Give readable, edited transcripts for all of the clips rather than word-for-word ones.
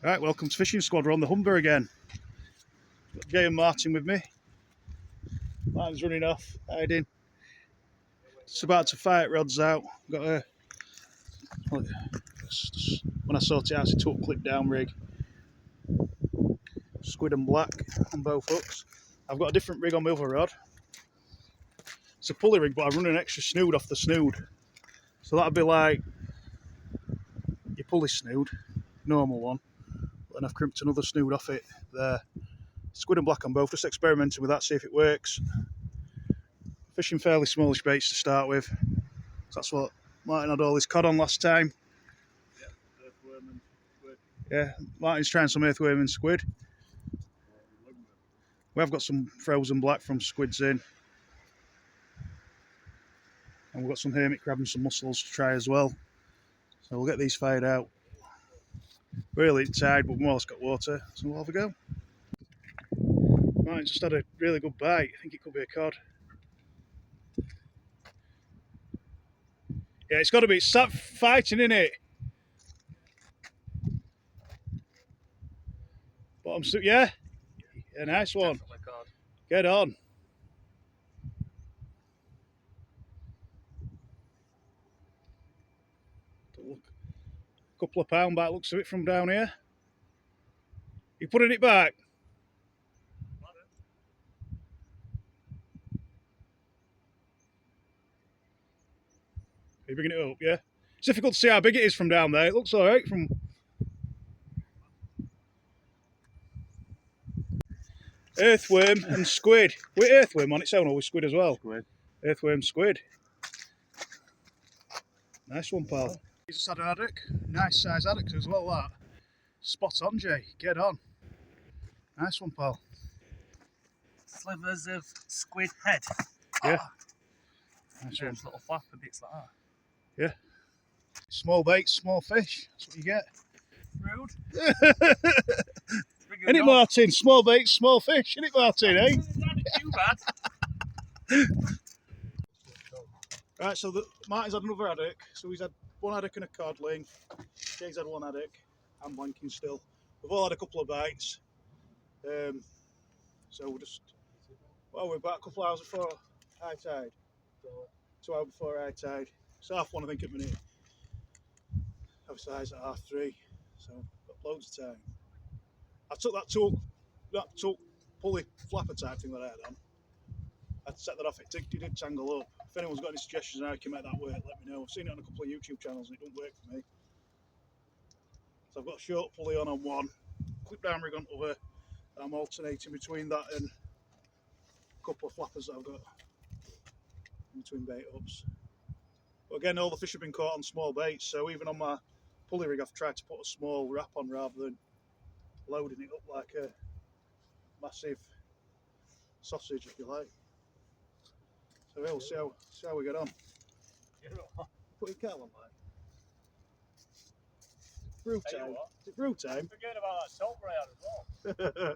Right, welcome to Fishing Squad. We're on the Humber again. Got Jay and Martin with me. Martin's running off, hiding. It's about to fire rods out. Got a when I sort it out, it's a 2-up clip down rig. Squid and black on both hooks. I've got a different rig on my other rod. It's a pulley rig, but I run an extra snood off the snood. So that'd be like your pulley snood, normal one. And I've crimped another snood off it there. Squid and black on both, just experimenting with that, see if it works. Fishing fairly smallish baits to start with. So that's what Martin had all his cod on last time. Yeah, earthworm and squid. Yeah, Martin's trying some earthworm and squid. We have got some frozen black from squids in. And we've got some hermit crab and some mussels to try as well. So we'll get these fired out. Really tide, but more or less got water. So we'll have a go. Martin's just had a really good bite. I think it could be a cod. Yeah, it's got to be. It's sat fighting, in it. Bottom suit, yeah. Yeah, nice one. Get on. Look, a couple of pound back looks of it from down here. You putting it back? Are you bringing it up? Yeah. It's difficult to see how big it is from down there. It looks all right from. Earthworm and squid. With earthworm on its own or with squid as well? Squid. Earthworm, squid. Nice one, pal. He's just had an haddock. Nice size haddock as well, that. Spot on, Jay. Get on. Nice one, pal. Slivers of squid head. Yeah. Nice one. Little flapper bits like that. Yeah. Small bait, small fish. That's what you get. Rude. Isn't it, Martin? Small bait, small fish. Isn't it, Martin, eh? Too bad. Right, so Martin's had another haddock. So he's had one haddock and a codling. Jay's had one haddock. I'm blanking still. We've all had a couple of bites. So we're about a couple of hours before high tide. 2 hours before high tide. It's 1:30, I think, at the minute. Obviously, high's at 3:30, so got loads of time. I took that took pulley flapper type thing that I had on. I'd set that off. It did tangle up. If anyone's got any suggestions on how you can make that work, let me know. I've seen it on a couple of YouTube channels and it don't work for me. So I've got a short pulley on one, clip down rig on other, and I'm alternating between that and a couple of flappers that I've got in between bait ups. But again, all the fish have been caught on small baits, so even on my pulley rig I've tried to put a small wrap on rather than loading it up like a massive sausage, if you like. So we'll see how we get on. Put your kettle on, mate. Brew time. Is it brew time? Forget about that salt ray as well.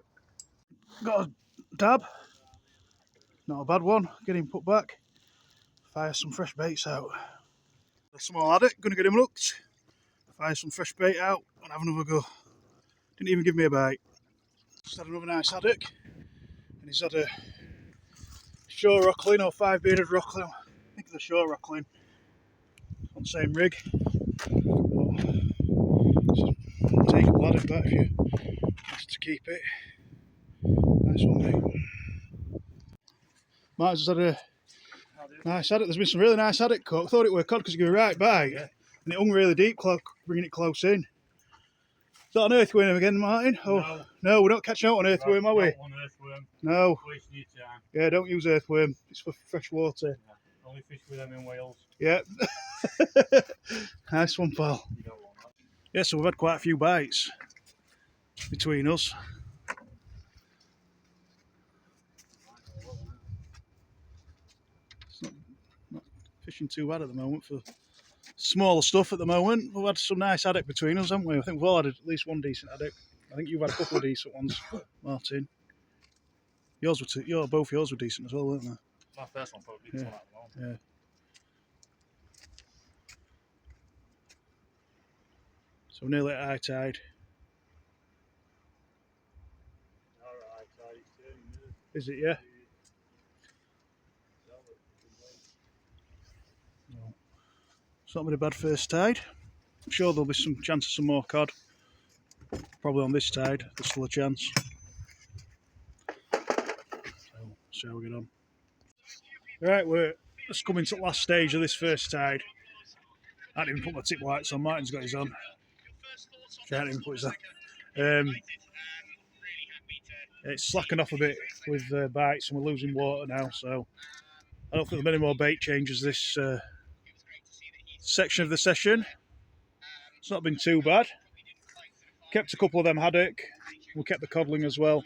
Got a dab. Not a bad one. Get him put back. Fire some fresh baits out. A small haddock, gonna get him looked. Fire some fresh bait out and have another go. Didn't even give me a bite. Just had another nice haddock. And he's had a shore rockling or 5-bearded rockling. I think it's a shore rockling. On the same rig. Take a haddock that if you wanted to keep it. Nice one, mate. Martin's just had a nice haddock. There's been some really nice haddock caught. I thought it were cod because it gave a right bite. Yeah. And it hung really deep, bringing it close in. Is that an earthworm again, Martin? Oh, no, we're not catching out on earthworm, are we? Not on earthworm. No. Wasting your time. Yeah, don't use earthworm. It's for fresh water. Yeah. Only fish with them in Wales. Yeah. Nice one, pal. You don't want that. Yeah, so we've had quite a few bites between us. It's not fishing too bad at the moment for smaller stuff at the moment. We've had some nice haddock between us, haven't we? I think we've all had at least one decent haddock. I think you've had a couple of decent ones, Martin. Both yours were decent as well, weren't they? My first one probably was one at the moment. Yeah. So we're nearly at high tide. Is it, yeah? It's not been a bad first tide. I'm sure there'll be some chance of some more cod. Probably on this tide, there's still a chance. So, see how we get on. Right, we're just coming to the last stage of this first tide. I didn't even put my tip lights on, Martin's got his on. I didn't even put his on. It's slackened off a bit with bites and we're losing water now, so I don't think there'll be any more bait changes this section of the session. It's not been too bad. Kept a couple of them haddock. We kept the codling as well.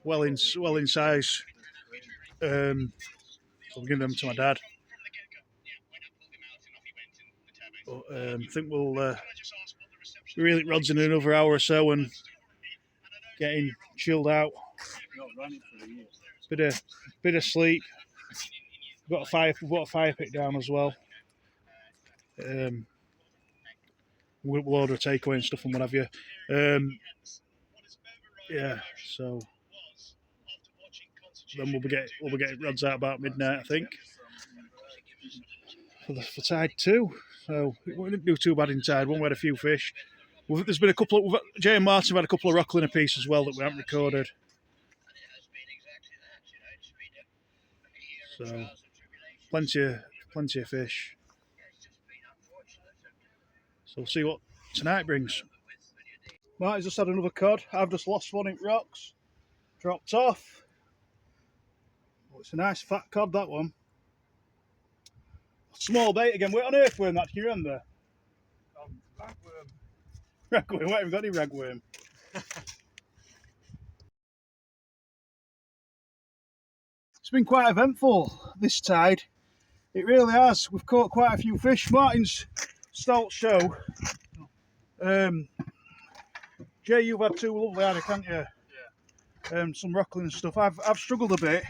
Well in size. So I'll give them to my dad. But I think we'll reel it rods in another hour or so and getting chilled out. Bit of sleep. We've got a fire pit down as well. We'll order a takeaway and stuff and what have you. Yeah, so then we'll be getting rods out about midnight, I think, for tide 2. So we didn't do too bad in tide 1. We had a few fish. There's been a couple of Jay and Martin have had a couple of rockling apiece as well that we haven't recorded. So plenty of fish. So we'll see what tonight brings. Martin's just had another cod. I've just lost one in rocks. Dropped off. Oh, it's a nice fat cod, that one. Small bait again. What on earth worm that? Can you remember? Ragworm. Ragworm. What have we got? Any ragworm? It's been quite eventful this tide. It really has. We've caught quite a few fish. Martin's stout show. Jay, you've had 2 lovely haddock, haven't you? Yeah. Some rockling and stuff. I've struggled a bit.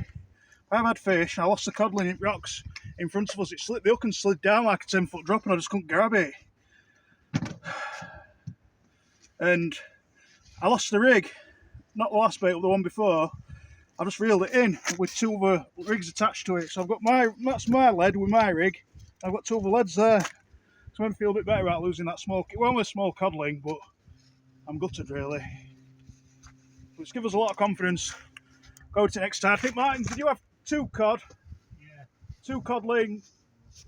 I've had fish. I lost the codling in rocks in front of us. It slipped the hook and slid down like a 10-foot drop, and I just couldn't grab it. And I lost the rig. Not the last bait, but the one before. I just reeled it in with 2 other rigs attached to it. So I've got that's my lead with my rig. I've got 2 other leads there. So I feel a bit better about losing that small. Well, only a small codling, but I'm gutted really. But it's given us a lot of confidence. Go to next time. I think, Martin, did you have 2 cod? Yeah. 2 codling,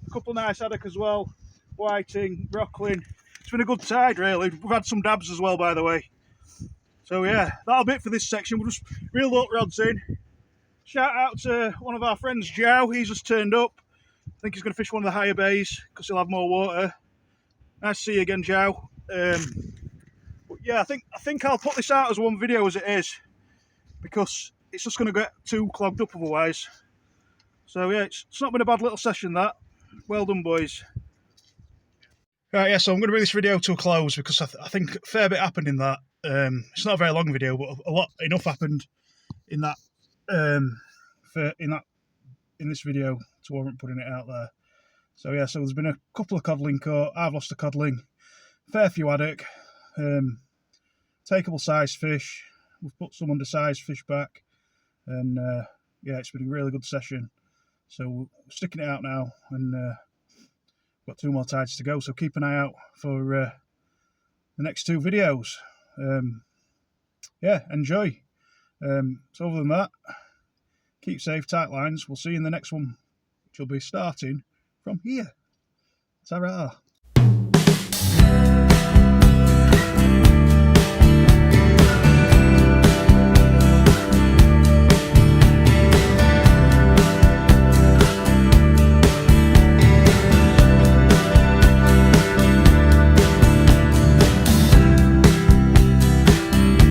a couple of nice haddock as well, whiting, rockling. It's been a good tide really. We've had some dabs as well, by the way. So yeah, that'll be it for this section. We'll just reel up rods in. Shout out to one of our friends, Joe. He's just turned up. I think he's going to fish one of the higher bays because he'll have more water. Nice to see you again, Joe. But yeah, I think I'll put this out as one video as it is because it's just going to get too clogged up otherwise. So yeah, it's not been a bad little session that. Well done, boys. Right, yeah, so I'm going to bring this video to a close because I think a fair bit happened in that. It's not a very long video, but enough happened in that in this video to warrant putting it out there. So yeah, so there's been a couple of codling caught. I've lost a codling, fair few haddock, takeable size fish. We've put some undersized fish back, and yeah, it's been a really good session. So we're sticking it out now, and got 2 more tides to go. So keep an eye out for the next 2 videos. Yeah, enjoy. So other than that, keep safe, tight lines. We'll see you in the next one, which will be starting from here. Ta-ra.